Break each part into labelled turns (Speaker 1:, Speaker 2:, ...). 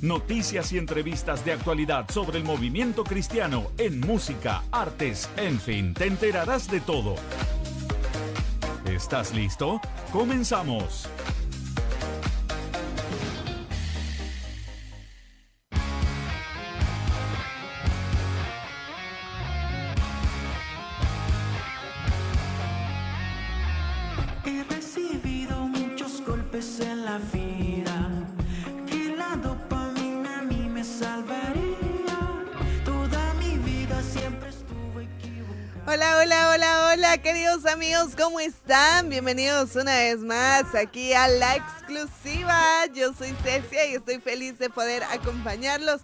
Speaker 1: Noticias y entrevistas de actualidad sobre el movimiento cristiano en música, artes, en fin, te enterarás de todo. ¿Estás listo? ¡Comenzamos!
Speaker 2: He recibido muchos golpes en la vida, que la dopamina a mí me salvaría. Toda mi vida siempre estuve equivocada.
Speaker 3: Hola, queridos amigos, ¿cómo están? Bienvenidos una vez más aquí a La Exclusiva. Yo soy Cecia y estoy feliz de poder acompañarlos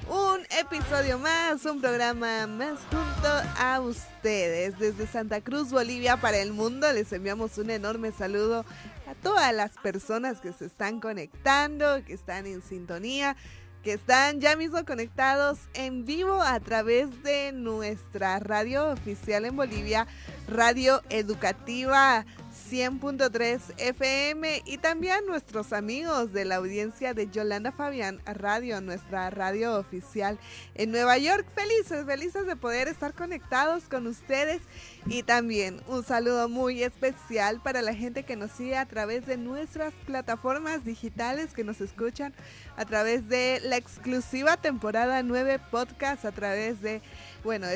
Speaker 3: un episodio más, un programa más junto a ustedes. Desde Santa Cruz, Bolivia, para el mundo, les enviamos un enorme saludo a todas las personas que se están conectando, que están en sintonía, que están ya mismo conectados en vivo a través de nuestra radio oficial en Bolivia, Radio Educativa 100.3 FM, y también nuestros amigos de la audiencia de Yolanda Fabián Radio, nuestra radio oficial en Nueva York. Felices de poder estar conectados con ustedes, y también un saludo muy especial para la gente que nos sigue a través de nuestras plataformas digitales, que nos escuchan a través de La Exclusiva temporada 9 podcast, a través de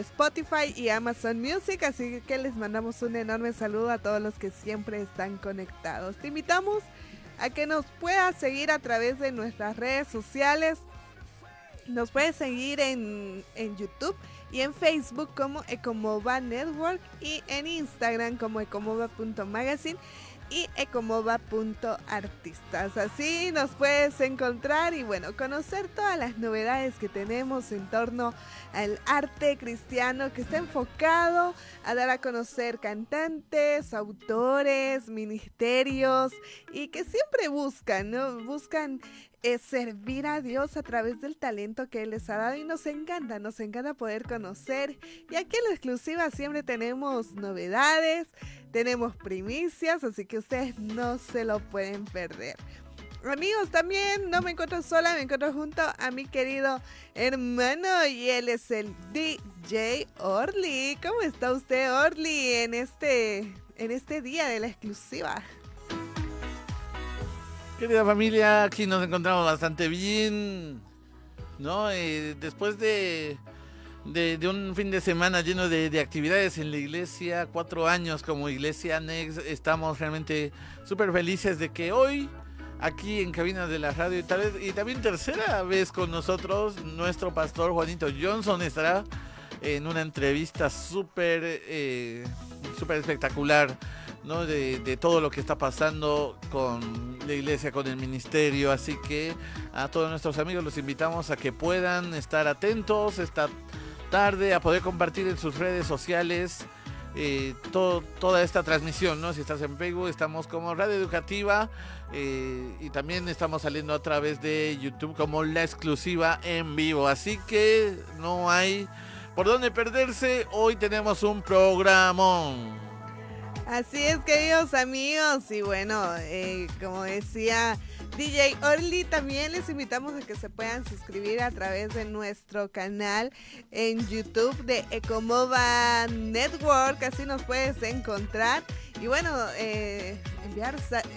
Speaker 3: Spotify y Amazon Music. Así que les mandamos un enorme saludo a todos los que siempre están conectados. Te invitamos a que nos puedas seguir a través de nuestras redes sociales. Nos puedes seguir en YouTube y en Facebook como Ecomova Network, y en Instagram como ecomova.magazine y ecomova.artistas. Así nos puedes encontrar y conocer todas las novedades que tenemos en torno al arte cristiano, que está enfocado a dar a conocer cantantes, autores, ministerios, y que siempre buscan servir a Dios a través del talento que Él les ha dado, y nos encanta poder conocer. Y aquí en La Exclusiva siempre tenemos novedades, tenemos primicias, así que ustedes no se lo pueden perder. Amigos, también no me encuentro sola, me encuentro junto a mi querido hermano, y él es el DJ Orly. ¿Cómo está usted, Orly, en este día de La Exclusiva?
Speaker 4: Querida familia, aquí nos encontramos bastante bien, ¿no? Después de un fin de semana lleno de actividades en la iglesia, 4 años como Iglesia Next, estamos realmente súper felices de que hoy, aquí en Cabinas de la Radio, y también tercera vez con nosotros, nuestro pastor Juanito Johnson estará en una entrevista súper espectacular, ¿no? De todo lo que está pasando con la iglesia, con el ministerio. Así que a todos nuestros amigos los invitamos a que puedan estar atentos esta tarde, a poder compartir en sus redes sociales toda esta transmisión, ¿no? Si estás en Facebook, estamos como Radio Educativa, y también estamos saliendo a través de YouTube como La Exclusiva en vivo. Así que no hay por dónde perderse. Hoy tenemos un programón.
Speaker 3: Así es, queridos amigos, y como decía DJ Orly, también les invitamos a que se puedan suscribir a través de nuestro canal en YouTube de Ecomova Network. Así nos puedes encontrar, y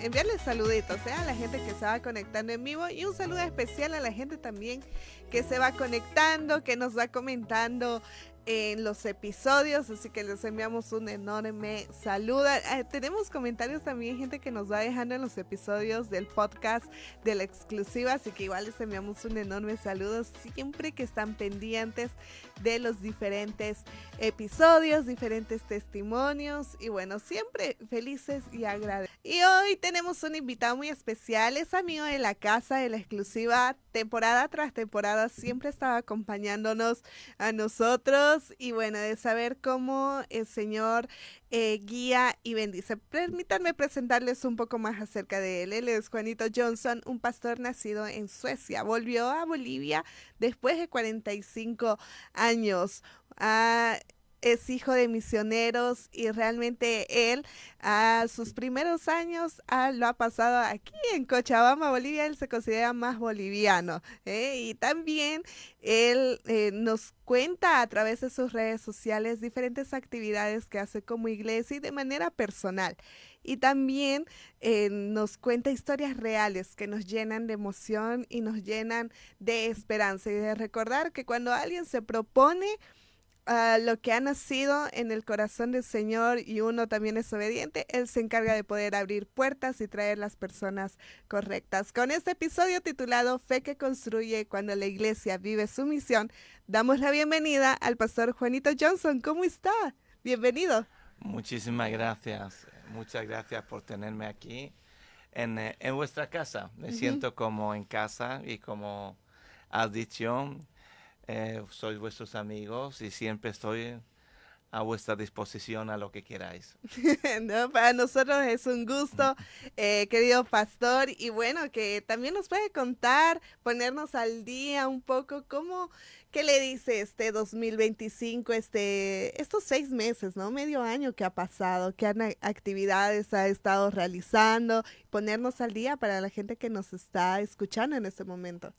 Speaker 3: enviarles saluditos a la gente que se va conectando en vivo, y un saludo especial a la gente también que se va conectando, que nos va comentando en los episodios, así que les enviamos un enorme saludo. Tenemos comentarios también, gente que nos va dejando en los episodios del podcast de La Exclusiva, así que igual les enviamos un enorme saludo siempre que están pendientes de los diferentes episodios, diferentes testimonios, y siempre felices y agradecidos. Y hoy tenemos un invitado muy especial, es amigo de la casa de La Exclusiva, temporada tras temporada siempre estaba acompañándonos a nosotros, y de saber cómo el Señor guía y bendice. Permítanme presentarles un poco más acerca de él. Él es Juanito Johnson, un pastor nacido en Suecia. Volvió a Bolivia después de 45 años. es hijo de misioneros y realmente él a sus primeros años lo ha pasado aquí en Cochabamba, Bolivia. Él se considera más boliviano, y también él nos cuenta a través de sus redes sociales diferentes actividades que hace como iglesia y de manera personal. Y también nos cuenta historias reales que nos llenan de emoción y nos llenan de esperanza y de recordar que cuando alguien se propone lo que ha nacido en el corazón del Señor y uno también es obediente, Él se encarga de poder abrir puertas y traer las personas correctas. Con este episodio titulado Fe que construye cuando la iglesia vive su misión, damos la bienvenida al pastor Juanito Johnson. ¿Cómo está? Bienvenido.
Speaker 5: Muchísimas gracias. Muchas gracias por tenerme aquí en vuestra casa. Me siento como en casa y como has dicho, soy vuestros amigos y siempre estoy a vuestra disposición a lo que queráis.
Speaker 3: No, para nosotros es un gusto, querido pastor, y bueno, que también nos puede contar, ponernos al día un poco, ¿qué le dice este 2025, estos 6 meses, ¿no? Medio año que ha pasado, qué actividades ha estado realizando, ponernos al día para la gente que nos está escuchando en este momento.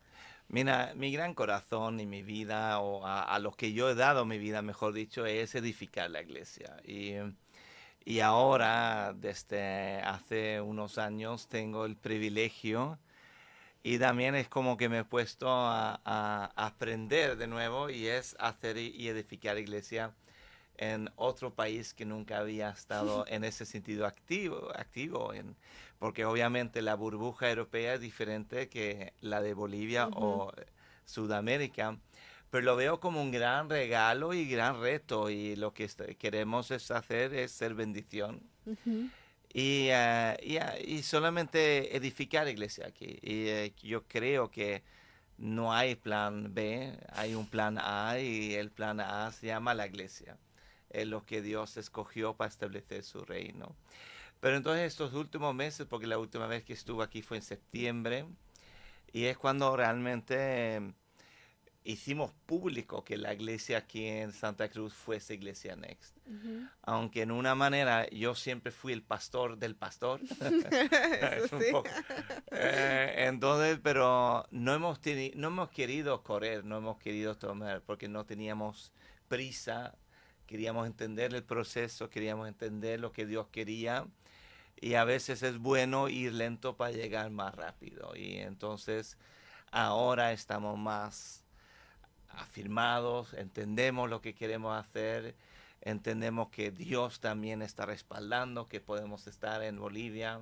Speaker 5: Mira, mi gran corazón y mi vida, o a lo que yo he dado mi vida, mejor dicho, es edificar la iglesia. Y ahora, desde hace unos años, tengo el privilegio y también es como que me he puesto a aprender de nuevo y es hacer y edificar iglesia en otro país que nunca había estado en ese sentido activo, porque obviamente la burbuja europea es diferente que la de Bolivia o Sudamérica, pero lo veo como un gran regalo y gran reto y lo que queremos hacer es ser bendición. Y solamente edificar iglesia aquí. Y yo creo que no hay plan B, hay un plan A y el plan A se llama la iglesia. Es lo que Dios escogió para establecer su reino. Pero entonces estos últimos meses, porque la última vez que estuve aquí fue en septiembre, y es cuando realmente hicimos público que la iglesia aquí en Santa Cruz fuese Iglesia Next. Aunque en una manera yo siempre fui el pastor del pastor. Es un poco. Entonces, pero no hemos querido correr, no hemos querido tomar, porque no teníamos prisa. Queríamos entender el proceso, queríamos entender lo que Dios quería. Y a veces es bueno ir lento para llegar más rápido. Y entonces ahora estamos más afirmados, entendemos lo que queremos hacer, entendemos que Dios también está respaldando, que podemos estar en Bolivia,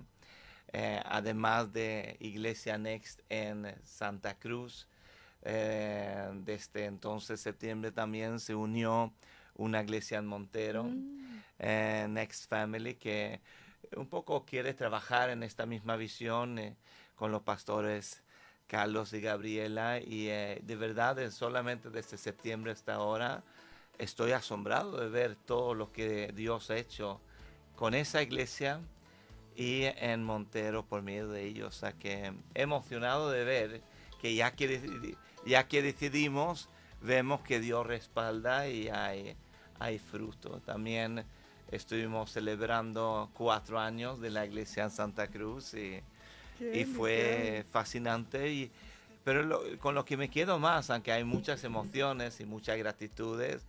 Speaker 5: además de Iglesia Next en Santa Cruz. Desde entonces, septiembre, también se unió una iglesia en Montero, Next Family, que un poco quiere trabajar en esta misma visión con los pastores Carlos y Gabriela, y de verdad solamente desde septiembre hasta ahora estoy asombrado de ver todo lo que Dios ha hecho con esa iglesia y en Montero por medio de ellos. O sea que emocionado de ver que ya que decidimos, vemos que Dios respalda y hay fruto. También estuvimos celebrando 4 años de la iglesia en Santa Cruz y fue fascinante. Pero con lo que me quedo más, aunque hay muchas emociones y muchas gratitudes,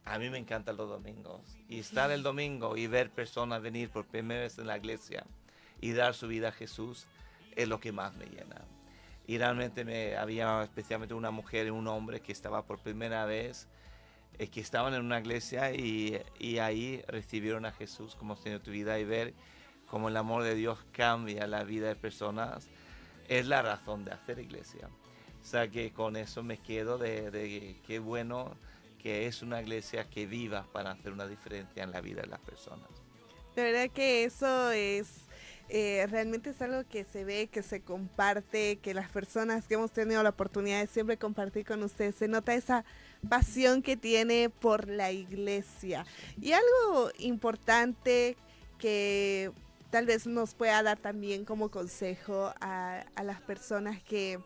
Speaker 5: a mí me encantan los domingos. Y estar el domingo y ver personas venir por primera vez en la iglesia y dar su vida a Jesús es lo que más me llena. Y realmente había especialmente una mujer y un hombre que estaba por primera vez, que estaban en una iglesia y ahí recibieron a Jesús como Señor de tu vida, y ver cómo el amor de Dios cambia la vida de personas es la razón de hacer iglesia. O sea que con eso me quedo de qué bueno que es una iglesia que viva para hacer una diferencia en la vida de las personas.
Speaker 3: De verdad que eso es... realmente es algo que se ve, que se comparte, que las personas que hemos tenido la oportunidad de siempre compartir con ustedes, se nota esa pasión que tiene por la iglesia. Y algo importante que tal vez nos pueda dar también como consejo a las personas que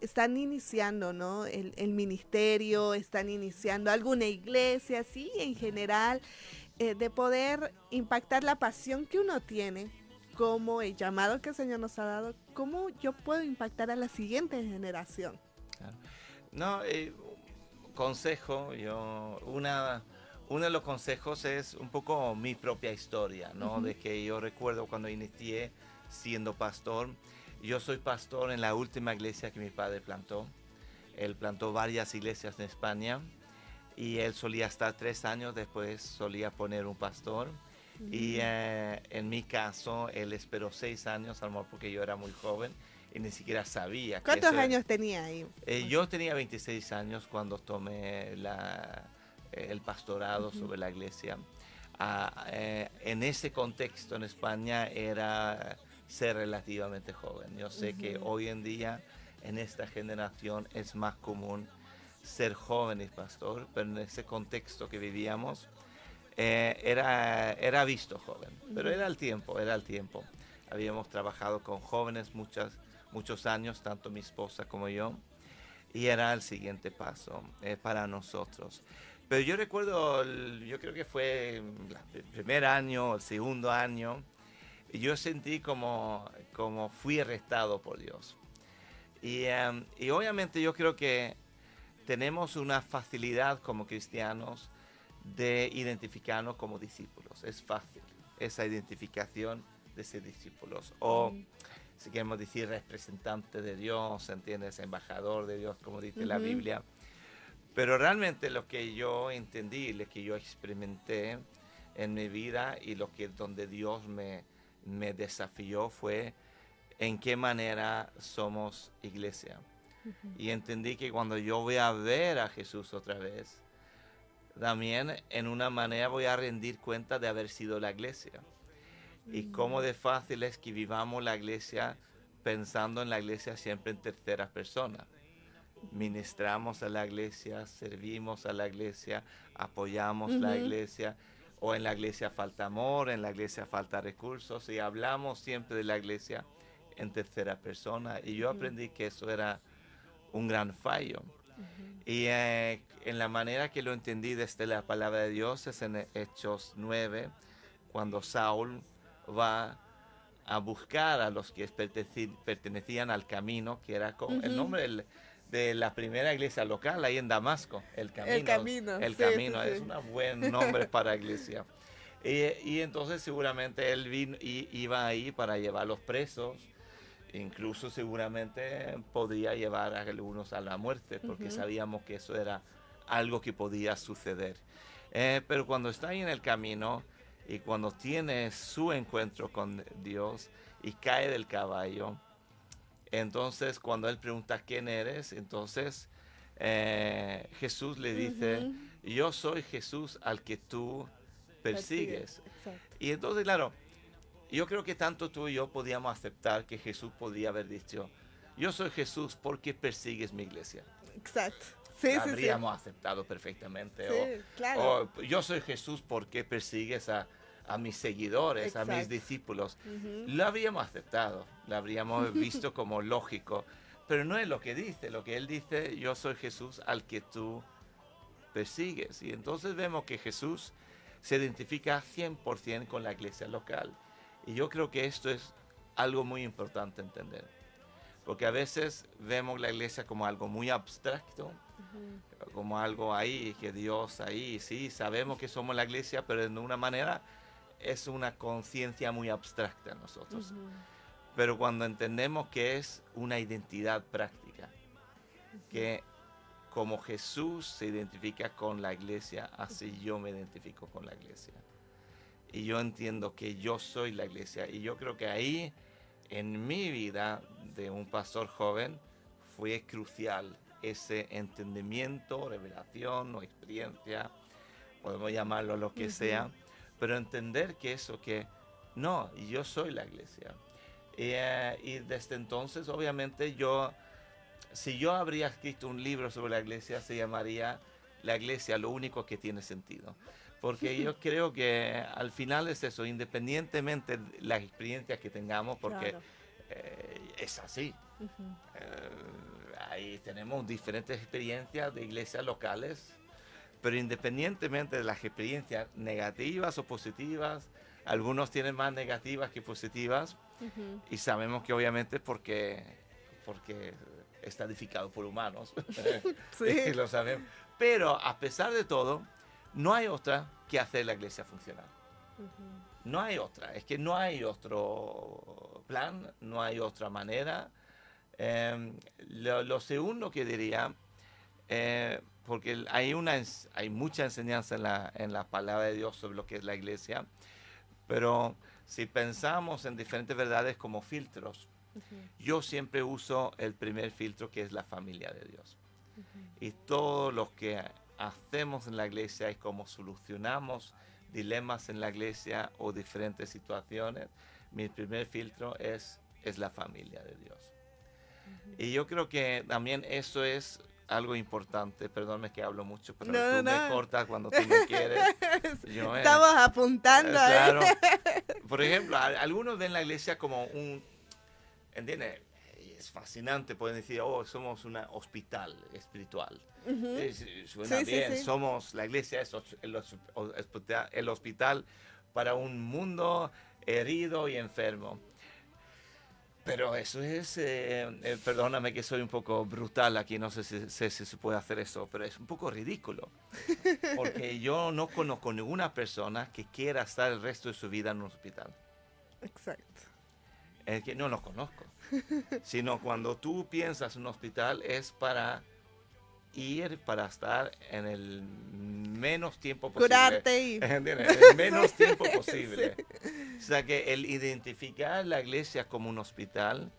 Speaker 3: están iniciando, ¿no? El ministerio, están iniciando alguna iglesia, sí, en general, de poder impactar la pasión que uno tiene, como el llamado que el Señor nos ha dado, cómo yo puedo impactar a la siguiente generación.
Speaker 5: Claro. No, consejo, uno de los consejos es un poco mi propia historia, ¿no? De que yo recuerdo cuando inicié siendo pastor. Yo soy pastor en la última iglesia que mi padre plantó. Él plantó varias iglesias en España y él solía estar 3 años, después solía poner un pastor. Y en mi caso, él esperó 6 años, a lo mejor porque yo era muy joven y ni siquiera sabía.
Speaker 3: ¿Cuántos años tenía ahí?
Speaker 5: Yo tenía 26 años cuando tomé el pastorado sobre la iglesia. En ese contexto en España era ser relativamente joven. Yo sé que hoy en día en esta generación es más común ser joven y pastor, pero en ese contexto que vivíamos era visto joven, pero era el tiempo. Habíamos trabajado con jóvenes muchos años, tanto mi esposa como yo, y era el siguiente paso para nosotros. Pero yo recuerdo, yo creo que fue el primer año, el segundo año, yo sentí como fui arrestado por Dios. Y obviamente yo creo que tenemos una facilidad como cristianos de identificarnos como discípulos. Es fácil esa identificación de ser discípulos. O si queremos decir representante de Dios, ¿entiendes? Embajador de Dios, como dice la Biblia. Pero realmente lo que yo entendí, lo que yo experimenté en mi vida y donde Dios me desafió fue en qué manera somos iglesia. Y entendí que cuando yo voy a ver a Jesús otra vez, también en una manera voy a rendir cuenta de haber sido la iglesia. Y cómo de fácil es que vivamos la iglesia pensando en la iglesia siempre en tercera persona. Ministramos a la iglesia, servimos a la iglesia, apoyamos la iglesia, o en la iglesia falta amor, en la iglesia falta recursos, y hablamos siempre de la iglesia en tercera persona. Y yo aprendí que eso era un gran fallo. Y en la manera que lo entendí desde la palabra de Dios es en Hechos 9, cuando Saúl va a buscar a los que pertenecían al camino, que era el nombre de la primera iglesia local ahí en Damasco, El Camino. El Camino es un buen nombre para iglesia. Y entonces seguramente él iba ahí para llevar los presos, incluso seguramente podría llevar a algunos a la muerte, porque sabíamos que eso era algo que podía suceder. Pero cuando está ahí en el camino y cuando tiene su encuentro con Dios y cae del caballo, entonces cuando él pregunta quién eres, entonces Jesús le dice, yo soy Jesús al que tú persigues. Y entonces, claro, yo creo que tanto tú y yo podíamos aceptar que Jesús podía haber dicho, yo soy Jesús, ¿por qué persigues mi iglesia?
Speaker 3: Exacto. Sí,
Speaker 5: habríamos aceptado perfectamente.
Speaker 3: Sí, claro.
Speaker 5: O yo soy Jesús, ¿por qué persigues a mis seguidores,
Speaker 3: Exacto.
Speaker 5: a mis discípulos? Lo habríamos aceptado, lo habríamos visto como lógico, pero no es lo que dice. Lo que él dice, yo soy Jesús al que tú persigues. Y entonces vemos que Jesús se identifica 100% con la iglesia local. Y yo creo que esto es algo muy importante entender. Porque a veces vemos la iglesia como algo muy abstracto, como algo ahí, que Dios ahí, sí, sabemos que somos la iglesia, pero de una manera es una conciencia muy abstracta en nosotros. Pero cuando entendemos que es una identidad práctica, que como Jesús se identifica con la iglesia, así yo me identifico con la iglesia. Y yo entiendo que yo soy la iglesia. Y yo creo que ahí, en mi vida de un pastor joven, fue crucial ese entendimiento, revelación o experiencia, podemos llamarlo lo que sea, pero entender que no, yo soy la iglesia. Y desde entonces, obviamente, si yo habría escrito un libro sobre la iglesia, se llamaría La iglesia, lo único que tiene sentido. Porque yo creo que al final es eso, independientemente de las experiencias que tengamos, porque
Speaker 3: Claro.
Speaker 5: es así. tenemos diferentes experiencias de iglesias locales, pero independientemente de las experiencias negativas o positivas, algunos tienen más negativas que positivas, y sabemos que obviamente porque está edificado por humanos,
Speaker 3: Sí.
Speaker 5: lo sabemos. Pero a pesar de todo, no hay otra que hacer la iglesia funcionar. No hay otra, es que no hay otro plan, no hay otra manera. Lo segundo que diría, porque hay mucha enseñanza en la palabra de Dios sobre lo que es la iglesia, pero si pensamos en diferentes verdades como filtros, yo siempre uso el primer filtro, que es la familia de Dios. Y todo lo que hacemos en la iglesia y cómo solucionamos dilemas en la iglesia o diferentes situaciones, mi primer filtro es la familia de Dios. Y yo creo que también eso es algo importante. Perdóname que hablo mucho, pero tú me cortas cuando tú me quieres.
Speaker 3: Estamos apuntando.
Speaker 5: Claro. Por ejemplo, algunos ven la iglesia como ¿entiendes? Es fascinante, pueden decir, somos un hospital espiritual. Suena bien,
Speaker 3: Sí.
Speaker 5: la iglesia es el hospital para un mundo herido y enfermo. Pero eso es, perdóname que soy un poco brutal aquí, no sé si se puede hacer eso, pero es un poco ridículo. Porque yo no conozco ninguna persona que quiera estar el resto de su vida en un hospital.
Speaker 3: Exacto.
Speaker 5: Es que no los conozco. Sino cuando tú piensas en un hospital es para ir, para estar en el menos tiempo posible.
Speaker 3: Curarte y...
Speaker 5: En el menos tiempo posible.
Speaker 3: Sí.
Speaker 5: O sea que el identificar la iglesia como un hospital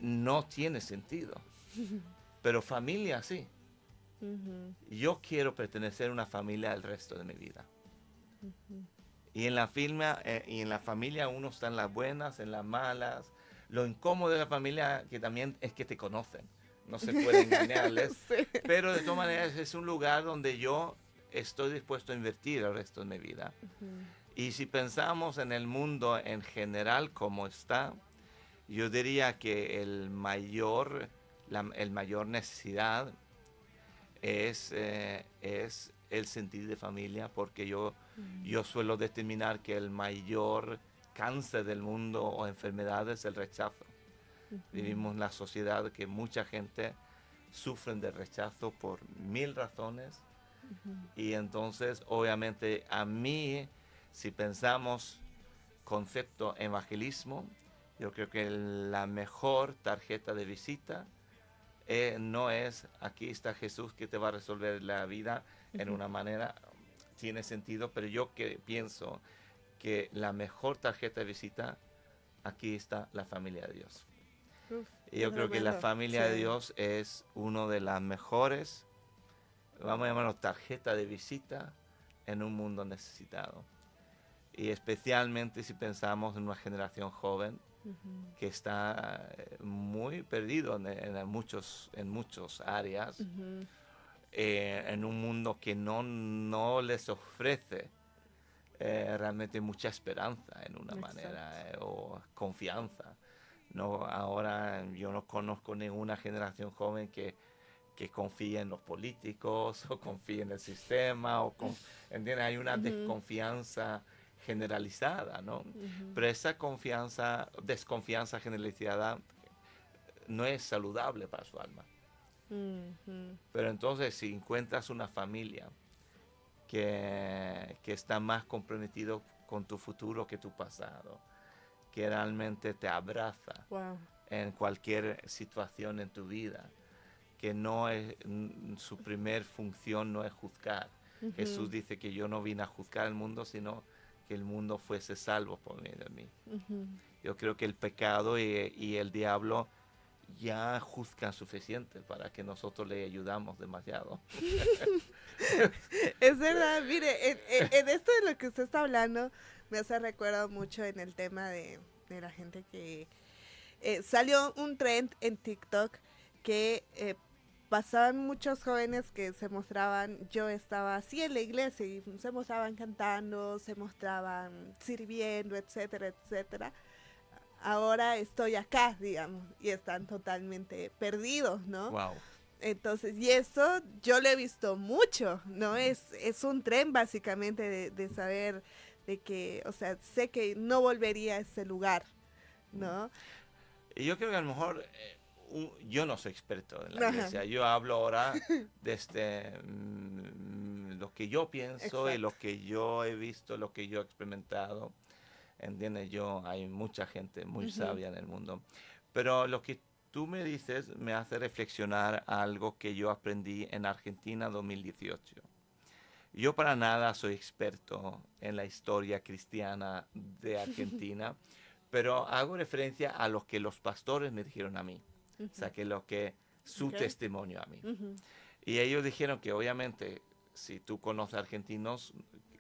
Speaker 5: no tiene sentido. Pero familia sí. Yo quiero pertenecer a una familia el resto de mi vida. Y en la familia uno está en las buenas, en las malas. Lo incómodo de la familia que también es que te conocen. No se puede engañarles.
Speaker 3: Sí.
Speaker 5: Pero de todas maneras es un lugar donde yo estoy dispuesto a invertir el resto de mi vida. Y si pensamos en el mundo en general como está, yo diría que el mayor necesidad es el sentir de familia, porque yo suelo determinar que el mayor cáncer del mundo o enfermedad es el rechazo. Vivimos en una sociedad que mucha gente sufre de rechazo por 1000 razones. Y entonces, obviamente, a mí, si pensamos concepto evangelismo, yo creo que la mejor tarjeta de visita no es aquí está Jesús que te va a resolver la vida en una manera, tiene sentido, pero yo pienso que la mejor tarjeta de visita, aquí está la familia de Dios. Y yo creo que la familia de Dios es uno de las mejores, vamos a llamarlo tarjeta de visita en un mundo necesitado. Y especialmente si pensamos en una generación joven que está muy perdido en muchos áreas, en un mundo que no les ofrece realmente mucha esperanza en una manera o confianza. No, ahora yo no conozco ninguna generación joven que confíe en los políticos o confíe en el sistema. ¿Entiendes? Hay una desconfianza generalizada, ¿no? Pero esa desconfianza generalizada no es saludable para su alma. Pero entonces si encuentras una familia que está más comprometido con tu futuro que tu pasado, que realmente te abraza en cualquier situación en tu vida, que no es su primer función no es juzgar. Jesús dice que yo no vine a juzgar al mundo, sino que el mundo fuese salvo por medio de mí. Yo creo que el pecado y el diablo ya juzgan suficiente para que nosotros le ayudamos demasiado.
Speaker 3: Es verdad, mire, en esto de lo que usted está hablando, me hace recuerdo mucho en el tema de la gente que salió un trend en TikTok que pasaban muchos jóvenes que se mostraban, yo estaba así en la iglesia y se mostraban cantando, se mostraban sirviendo, etcétera, etcétera, ahora estoy acá, digamos, y están totalmente perdidos, ¿no?
Speaker 5: Wow.
Speaker 3: Entonces, y eso yo lo he visto mucho, ¿no? Es un tren básicamente de saber de que, o sea, sé que no volvería a ese lugar, ¿no?
Speaker 5: Y yo creo que a lo mejor yo no soy experto en la
Speaker 3: Ajá.
Speaker 5: iglesia. Yo hablo ahora desde lo que yo pienso y
Speaker 3: Exacto.
Speaker 5: lo que yo he visto, lo que yo he experimentado. ¿Entiendes? Hay mucha gente muy sabia en el mundo. Pero lo que tú me dices me hace reflexionar a algo que yo aprendí en Argentina 2018. Yo para nada soy experto en la historia cristiana de Argentina, pero hago referencia a lo que los pastores me dijeron a mí. O sea, que su
Speaker 3: Ok.
Speaker 5: testimonio a mí.
Speaker 3: Ujú.
Speaker 5: Y ellos dijeron que obviamente, si tú conoces argentinos,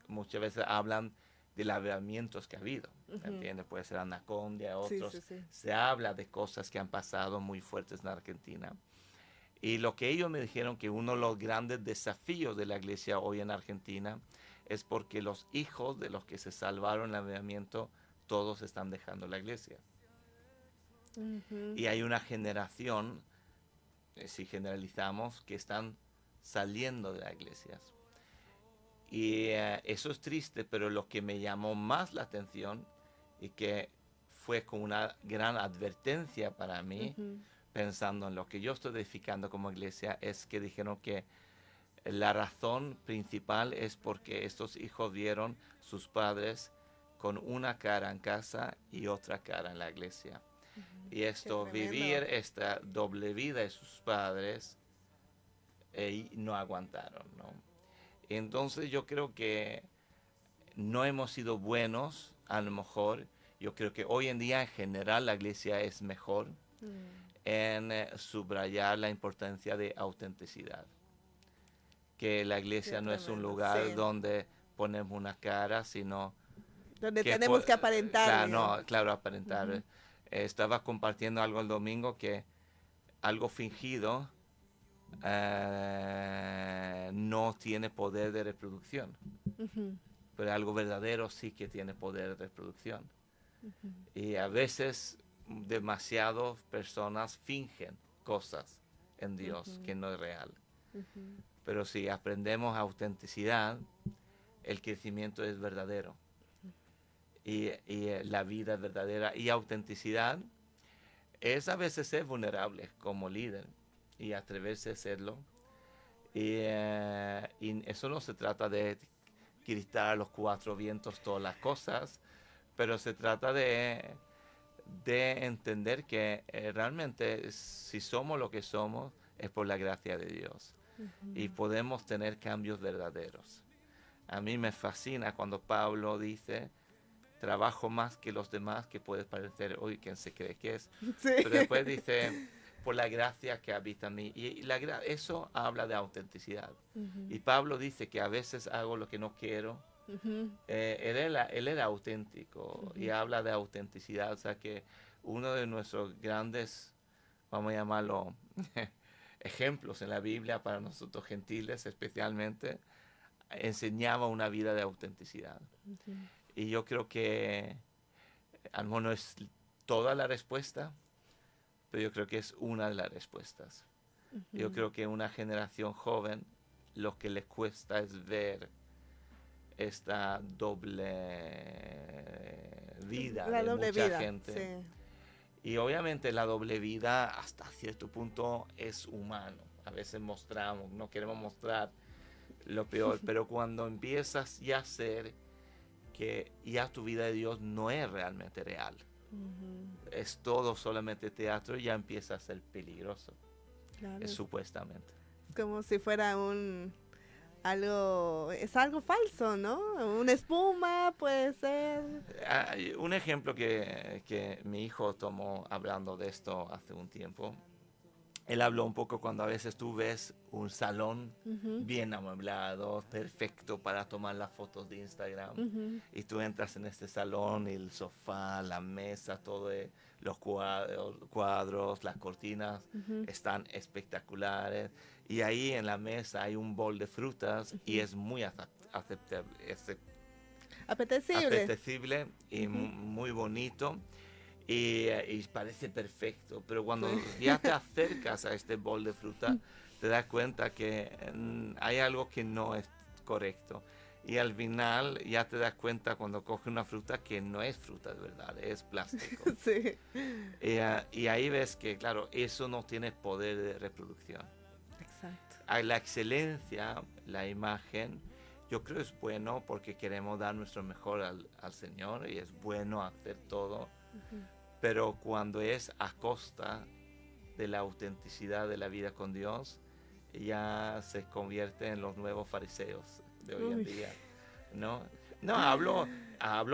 Speaker 5: muchas veces hablan de los avivamientos que ha habido. ¿Entiendes? Puede ser Anacondia,
Speaker 3: Sí,
Speaker 5: otros.
Speaker 3: sí, sí.
Speaker 5: Se habla de cosas que han pasado muy fuertes en Argentina. Y lo que ellos me dijeron que uno de los grandes desafíos de la iglesia hoy en Argentina es porque los hijos de los que se salvaron en el avivamiento, todos están dejando la iglesia.
Speaker 3: Ujú.
Speaker 5: Y hay una generación, si generalizamos, que están saliendo de las iglesias. Y eso es triste, pero lo que me llamó más la atención y que fue como una gran advertencia para mí,
Speaker 3: Ujú.
Speaker 5: pensando en lo que yo estoy edificando como iglesia, es que dijeron que la razón principal es porque estos hijos vieron sus padres con una cara en casa y otra cara en la iglesia. Y esto,
Speaker 3: tremendo.
Speaker 5: vivir esta doble vida de sus padres, no aguantaron, ¿no? Entonces yo creo que no hemos sido buenos, a lo mejor. Yo creo que hoy en día en general la iglesia es mejor en subrayar la importancia de autenticidad. Que la iglesia
Speaker 3: Qué
Speaker 5: no es un
Speaker 3: tremendo,
Speaker 5: lugar
Speaker 3: sí.
Speaker 5: donde ponemos una cara, sino
Speaker 3: Donde
Speaker 5: que
Speaker 3: tenemos que aparentar,
Speaker 5: claro,
Speaker 3: digamos.
Speaker 5: no, claro, aparentar. Estaba compartiendo algo el domingo que algo fingido no tiene poder de reproducción,
Speaker 3: Ujú.
Speaker 5: pero algo verdadero sí que tiene poder de reproducción. Y a veces demasiadas personas fingen cosas en Dios que no es real. Pero si aprendemos autenticidad, el crecimiento es verdadero. Y la vida es verdadera. Y autenticidad es a veces ser vulnerable como líder y atreverse a serlo. Y eso no se trata de gritar a los cuatro vientos todas las cosas, pero se trata de entender que realmente si somos lo que somos es por la gracia de Dios. Y podemos tener cambios verdaderos. A mí me fascina cuando Pablo dice, trabajo más que los demás, que puede parecer, hoy ¿quién se cree que es?
Speaker 3: Sí.
Speaker 5: Pero después dice, por la gracia que habita en mí. Y eso habla de autenticidad. Y Pablo dice que a veces hago lo que no quiero. Él era auténtico y habla de autenticidad. O sea que uno de nuestros grandes, vamos a llamarlo, ejemplos en la Biblia para nosotros gentiles especialmente, enseñaba una vida de autenticidad. Y yo creo que a lo mejor no es toda la respuesta, pero yo creo que es una de las respuestas. Yo creo que una generación joven lo que les cuesta es ver esta doble vida
Speaker 3: La
Speaker 5: de
Speaker 3: doble
Speaker 5: mucha
Speaker 3: vida.
Speaker 5: gente.
Speaker 3: Sí.
Speaker 5: Y obviamente la doble vida hasta cierto punto es humano. A veces mostramos, no queremos mostrar lo peor, pero cuando empiezas ya a ser que ya tu vida de Dios no es realmente real, es todo solamente teatro, ya empieza a ser peligroso,
Speaker 3: Claro.
Speaker 5: supuestamente.
Speaker 3: Es como si fuera es algo falso, ¿no? Una espuma puede ser.
Speaker 5: Hay un ejemplo que mi hijo tomó hablando de esto hace un tiempo. Él habló un poco cuando a veces tú ves un salón bien amueblado, perfecto para tomar las fotos de Instagram. Y tú entras en este salón y el sofá, la mesa, todo, los cuadros, las cortinas están espectaculares. Y ahí en la mesa hay un bol de frutas y es muy
Speaker 3: Apetecible.
Speaker 5: apetecible y muy bonito. y parece perfecto, pero cuando ya te acercas a este bol de fruta, te das cuenta que hay algo que no es correcto. Y al final ya te das cuenta cuando coges una fruta que no es fruta de verdad, es plástico.
Speaker 3: Sí.
Speaker 5: Y ahí ves que, claro, eso no tiene poder de reproducción.
Speaker 3: Exacto.
Speaker 5: La excelencia, la imagen, yo creo es bueno porque queremos dar nuestro mejor al Señor y es bueno hacer todo, pero cuando es a costa de la autenticidad de la vida con Dios, ya se convierte en los nuevos fariseos de hoy en día, ¿no? No, hablo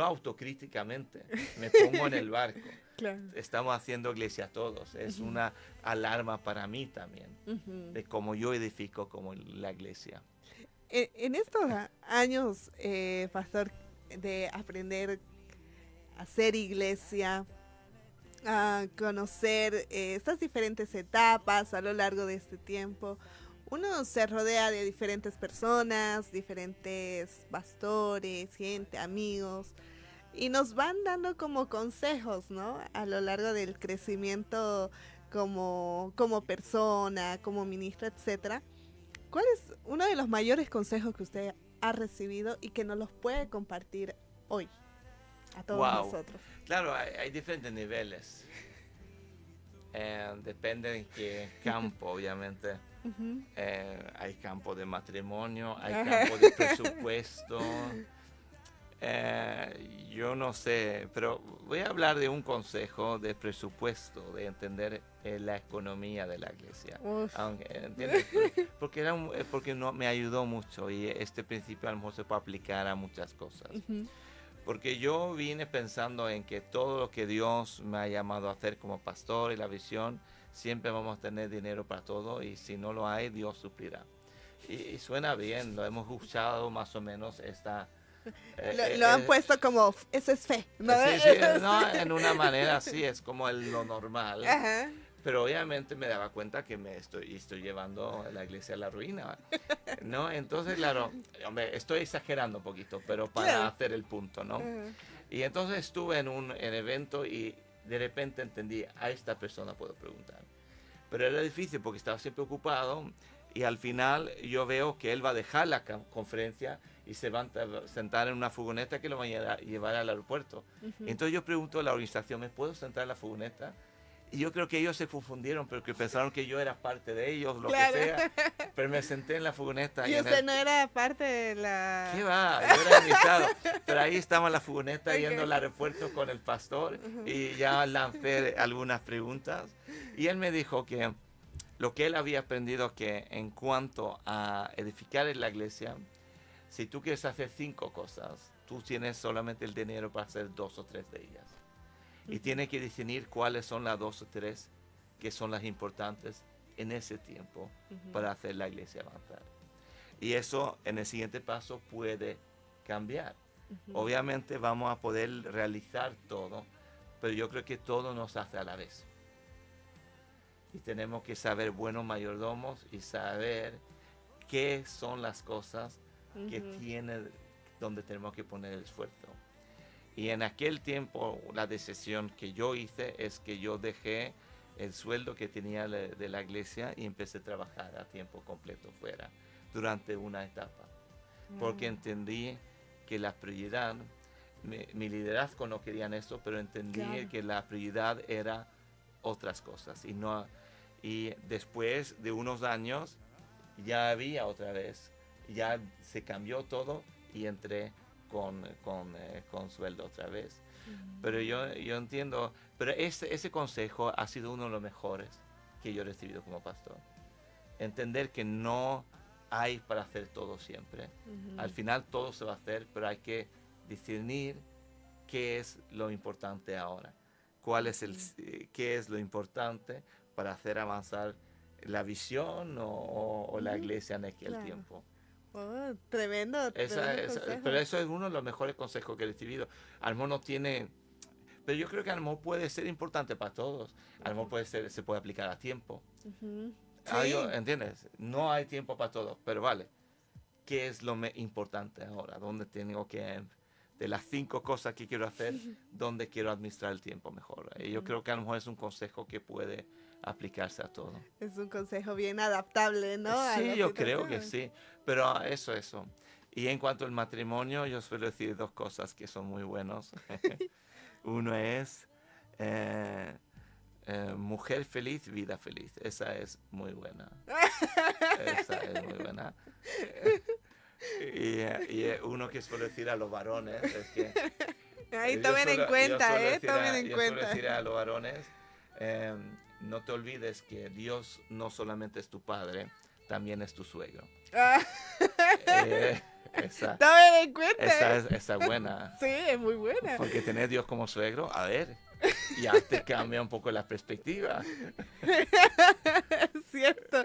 Speaker 5: autocríticamente, me pongo en el barco.
Speaker 3: Claro.
Speaker 5: Estamos haciendo iglesia todos, es una alarma para mí también, de cómo yo edifico como la iglesia.
Speaker 3: En estos años, pastor, de aprender a hacer iglesia, a conocer estas diferentes etapas a lo largo de este tiempo, uno se rodea de diferentes personas, diferentes pastores, gente, amigos, y nos van dando como consejos, ¿no? A lo largo del crecimiento como persona, como ministro, etcétera. ¿Cuál es uno de los mayores consejos que usted ha recibido y que nos los puede compartir hoy a todos nosotros?
Speaker 5: Claro, hay diferentes niveles. Depende en qué campo, obviamente. Hay campo de matrimonio, hay campo de presupuesto. Yo no sé, pero voy a hablar de un consejo de presupuesto, de entender la economía de la iglesia. ¿Entiendes? Porque me ayudó mucho y este principio a lo mejor se puede aplicar a muchas cosas. Porque yo vine pensando en que todo lo que Dios me ha llamado a hacer como pastor y la visión, siempre vamos a tener dinero para todo y si no lo hay, Dios suplirá. Y suena bien, lo hemos escuchado más o menos esta...
Speaker 3: Lo han puesto como, eso es fe, ¿no?
Speaker 5: Sí, no, en una manera sí, es como lo normal.
Speaker 3: Ajá.
Speaker 5: Pero obviamente me daba cuenta que estoy llevando a la iglesia a la ruina, ¿no? Entonces, claro, hombre, estoy exagerando un poquito, pero para hacer el punto, ¿no? Y entonces estuve en un evento y de repente entendí, a esta persona puedo preguntar. Pero era difícil porque estaba siempre ocupado y al final yo veo que él va a dejar la conferencia y se va a sentar en una furgoneta que lo va a llevar al aeropuerto. Entonces yo pregunto a la organización, ¿me puedo sentar en la furgoneta? Y yo creo que ellos se confundieron, pero que pensaron que yo era parte de ellos, lo que sea. Pero me senté en la furgoneta.
Speaker 3: Y usted no era parte de la...
Speaker 5: ¿Qué va? Yo era invitado. Pero ahí estaba en la furgoneta yendo al aeropuerto con el pastor y ya lancé algunas preguntas. Y él me dijo que lo que él había aprendido que en cuanto a edificar en la iglesia, si tú quieres hacer 5 cosas, tú tienes solamente el dinero para hacer 2 o 3 de ellas. Y tiene que definir cuáles son las 2 o 3 que son las importantes en ese tiempo para hacer la iglesia avanzar. Y eso en el siguiente paso puede cambiar. Obviamente vamos a poder realizar todo, pero yo creo que todo nos hace a la vez. Y tenemos que saber buenos mayordomos y saber qué son las cosas que donde tenemos que poner el esfuerzo. Y en aquel tiempo la decisión que yo hice es que yo dejé el sueldo que tenía de la iglesia y empecé a trabajar a tiempo completo fuera durante una etapa. Porque entendí que la prioridad, mi liderazgo no querían eso, pero entendí que la prioridad era otras cosas. Y después de unos años ya había otra vez, ya se cambió todo y entré con sueldo otra vez. Pero yo entiendo, pero ese consejo ha sido uno de los mejores que yo he recibido como pastor. Entender que no hay para hacer todo siempre. Al final todo se va a hacer, pero hay que discernir qué es lo importante ahora. ¿Qué es lo importante para hacer avanzar la visión o la iglesia en aquel tiempo?
Speaker 3: Oh, tremendo.
Speaker 5: Pero eso es uno de los mejores consejos que he recibido. A lo mejor no tiene, pero yo creo que a lo mejor puede ser importante para todos. A lo mejor se puede aplicar a tiempo. ¿Entiendes? No hay tiempo para todos, pero vale. ¿Qué es lo importante ahora? ¿Dónde tengo que de las 5 cosas que quiero hacer, dónde quiero administrar el tiempo mejor. Y yo creo que a lo mejor es un consejo que puede aplicarse a todo.
Speaker 3: Es un consejo bien adaptable, ¿no? A
Speaker 5: Sí,
Speaker 3: la
Speaker 5: yo creo que
Speaker 3: situación.
Speaker 5: sí, pero eso. Y en cuanto al matrimonio, yo suelo decir 2 cosas que son muy buenos. Uno es mujer feliz, vida feliz. Esa es muy buena. Esa es muy buena. Y uno que suelo decir a los varones es que...
Speaker 3: Ahí
Speaker 5: yo
Speaker 3: tomen en
Speaker 5: suelo-
Speaker 3: cuenta,
Speaker 5: yo suelo decir
Speaker 3: tomen
Speaker 5: a-
Speaker 3: en
Speaker 5: yo suelo
Speaker 3: cuenta.
Speaker 5: decir a los varones, no te olvides que Dios no solamente es tu padre, también es tu suegro.
Speaker 3: Ah,
Speaker 5: Esa
Speaker 3: tomen en cuenta.
Speaker 5: es buena.
Speaker 3: Sí, es muy buena.
Speaker 5: Porque tener Dios como suegro, a ver, ya te cambia un poco la perspectiva.
Speaker 3: Es cierto.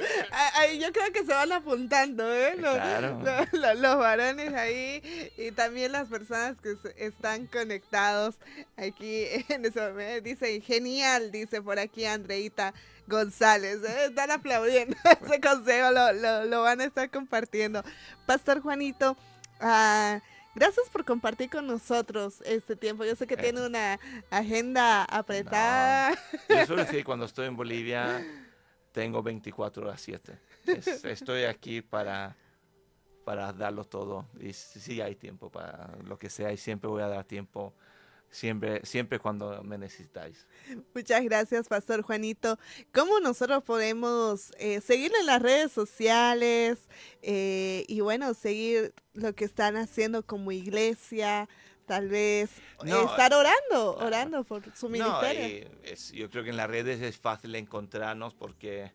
Speaker 3: Ahí yo creo que se van apuntando, ¿eh?
Speaker 5: Claro.
Speaker 3: Los varones ahí y también las personas que están conectados aquí en ese momento. Dice, genial, dice por aquí Andreita González. Están aplaudiendo ese consejo, lo van a estar compartiendo. Pastor Juanito, gracias por compartir con nosotros este tiempo. Yo sé que tiene una agenda apretada.
Speaker 5: Yo suelo decir, cuando estoy en Bolivia, tengo 24/7. Estoy aquí para darlo todo. Y sí hay tiempo para lo que sea y siempre voy a dar tiempo, siempre cuando me necesitáis.
Speaker 3: Muchas gracias, Pastor Juanito. ¿Cómo nosotros podemos seguirlo en las redes sociales y bueno, seguir lo que están haciendo como iglesia? Tal vez estar orando por su ministerio.
Speaker 5: Yo creo que en las redes es fácil encontrarnos porque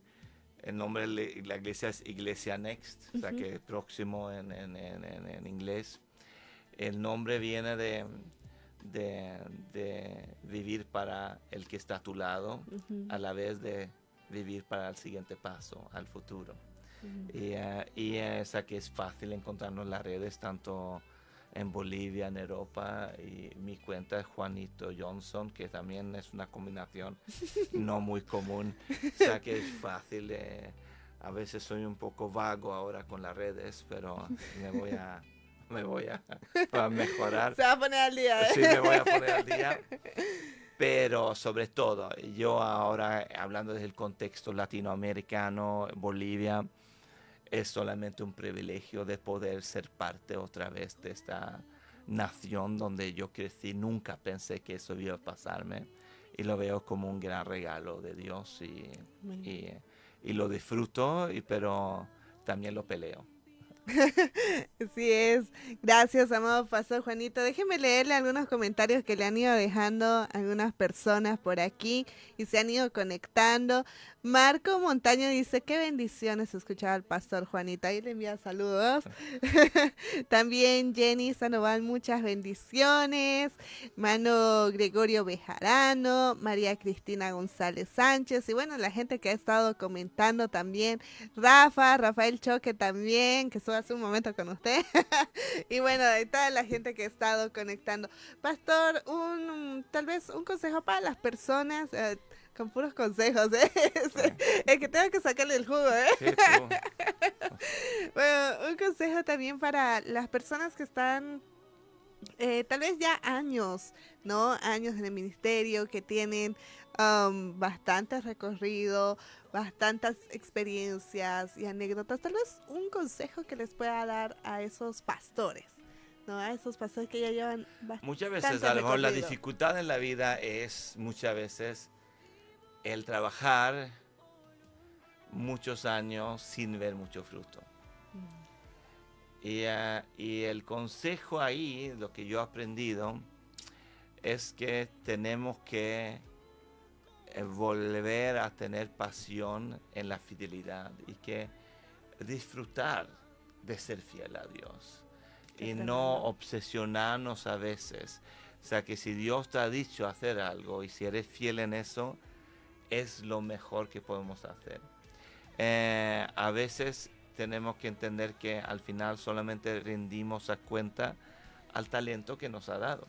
Speaker 5: el nombre de la iglesia es Iglesia Next, o sea que próximo en inglés. El nombre viene de vivir para el que está a tu lado, a la vez de vivir para el siguiente paso, al futuro. Y esa que es fácil encontrarnos en las redes, tanto en Bolivia, en Europa, y mi cuenta es Juanito Johnson, que también es una combinación no muy común, o sea que es fácil. A veces soy un poco vago ahora con las redes, pero me voy a mejorar.
Speaker 3: Se va a poner al día.
Speaker 5: Sí, me voy a poner al día. Pero sobre todo, yo ahora, hablando desde el contexto latinoamericano, Bolivia, es solamente un privilegio de poder ser parte otra vez de esta nación donde yo crecí. Nunca pensé que eso iba a pasarme y lo veo como un gran regalo de Dios y lo disfruto, pero también lo peleo.
Speaker 3: Así es. Gracias, amado Pastor Juanito. Déjeme leerle algunos comentarios que le han ido dejando algunas personas por aquí y se han ido conectando. Marco Montaño dice, qué bendiciones escuchar al Pastor Juanito. Ahí le envía saludos. También Jenny Sandoval, muchas bendiciones. Mano Gregorio Bejarano, María Cristina González Sánchez y bueno, la gente que ha estado comentando también. Rafael Choque también, que estuvo hace un momento con usted. Y bueno, de toda la gente que ha estado conectando. Pastor, tal vez un consejo para las personas, con puros consejos, ¿eh? Es que tengo que sacarle el jugo, ¿eh?
Speaker 5: Sí, tú.
Speaker 3: Bueno, un consejo también para las personas que están tal vez ya años, ¿no? Años en el ministerio, que tienen bastante recorrido, bastantes experiencias y anécdotas. Tal vez un consejo que les pueda dar a esos pastores, ¿no? A esos pastores que ya llevan bastante
Speaker 5: Muchas veces, a lo mejor la
Speaker 3: recorrido.
Speaker 5: dificultad en la vida es muchas veces el trabajar muchos años sin ver mucho fruto. Y el consejo ahí, lo que yo he aprendido, es que tenemos que volver a tener pasión en la fidelidad y que disfrutar de ser fiel a Dios y no obsesionarnos a veces. O sea, que si Dios te ha dicho hacer algo y si eres fiel en eso, es lo mejor que podemos hacer. A veces tenemos que entender que al final solamente rendimos a cuenta al talento que nos ha dado.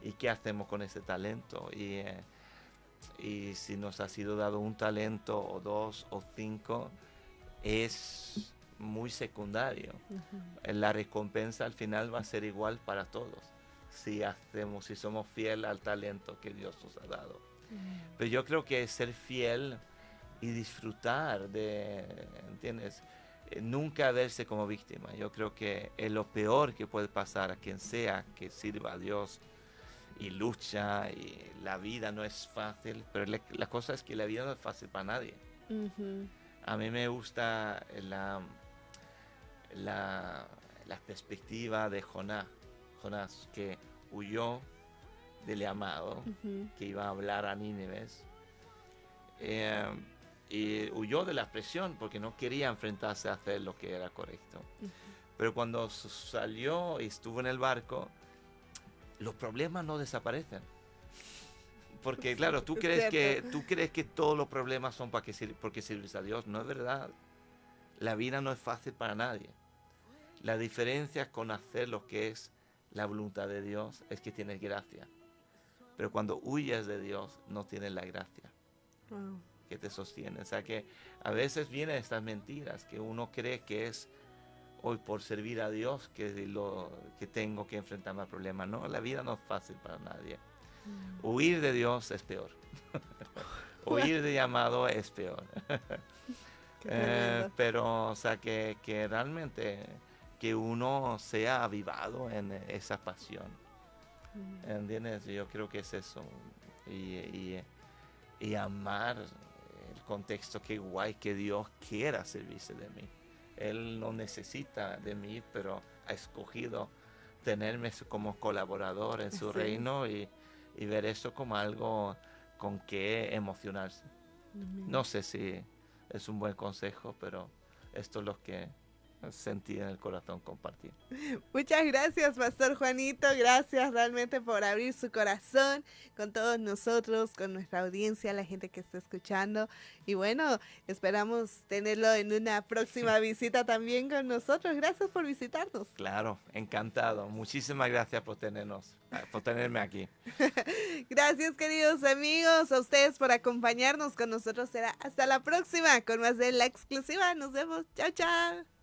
Speaker 5: ¿Y qué hacemos con ese talento? Y si nos ha sido dado un talento o 2 o 5, es muy secundario. La recompensa al final va a ser igual para todos. si somos fieles al talento que Dios nos ha dado. Pero yo creo que ser fiel y disfrutar ¿entiendes? Nunca verse como víctima. Yo creo que es lo peor que puede pasar a quien sea que sirva a Dios y lucha, y la vida no es fácil, pero la cosa es que la vida no es fácil para nadie. A mí me gusta la perspectiva de Jonás, que huyó del llamado, que iba a hablar a Nínive, y huyó de la presión porque no quería enfrentarse a hacer lo que era correcto. Pero cuando salió y estuvo en el barco, los problemas no desaparecen. Porque claro, tú crees que todos los problemas son porque sirves a Dios. No es verdad. La vida no es fácil para nadie. La diferencia con hacer lo que es la voluntad de Dios es que tienes gracia. Pero cuando huyes de Dios, no tienes la gracia que te sostiene. O sea que a veces vienen estas mentiras que uno cree que es hoy por servir a Dios que tengo que enfrentarme al problema. No, la vida no es fácil para nadie. Huir de Dios es peor. Huir de llamado es peor. Pero, o sea, que realmente que uno sea avivado en esa pasión. ¿Entiendes? Yo creo que es eso. Y amar el contexto, qué guay que Dios quiera servirse de mí. Él no necesita de mí, pero ha escogido tenerme como colaborador en su reino y ver eso como algo con que emocionarse. No sé si es un buen consejo, pero esto es lo que sentí en el corazón compartir.
Speaker 3: Muchas gracias, Pastor Juanito. Gracias realmente por abrir su corazón con todos nosotros, con nuestra audiencia, la gente que está escuchando. Y bueno, esperamos tenerlo en una próxima visita también con nosotros. Gracias por visitarnos.
Speaker 5: Claro, encantado. Muchísimas gracias por tenerme aquí.
Speaker 3: Gracias, queridos amigos, a ustedes por acompañarnos. Con nosotros será hasta la próxima con más de La Exclusiva. Nos vemos. Chao, chao.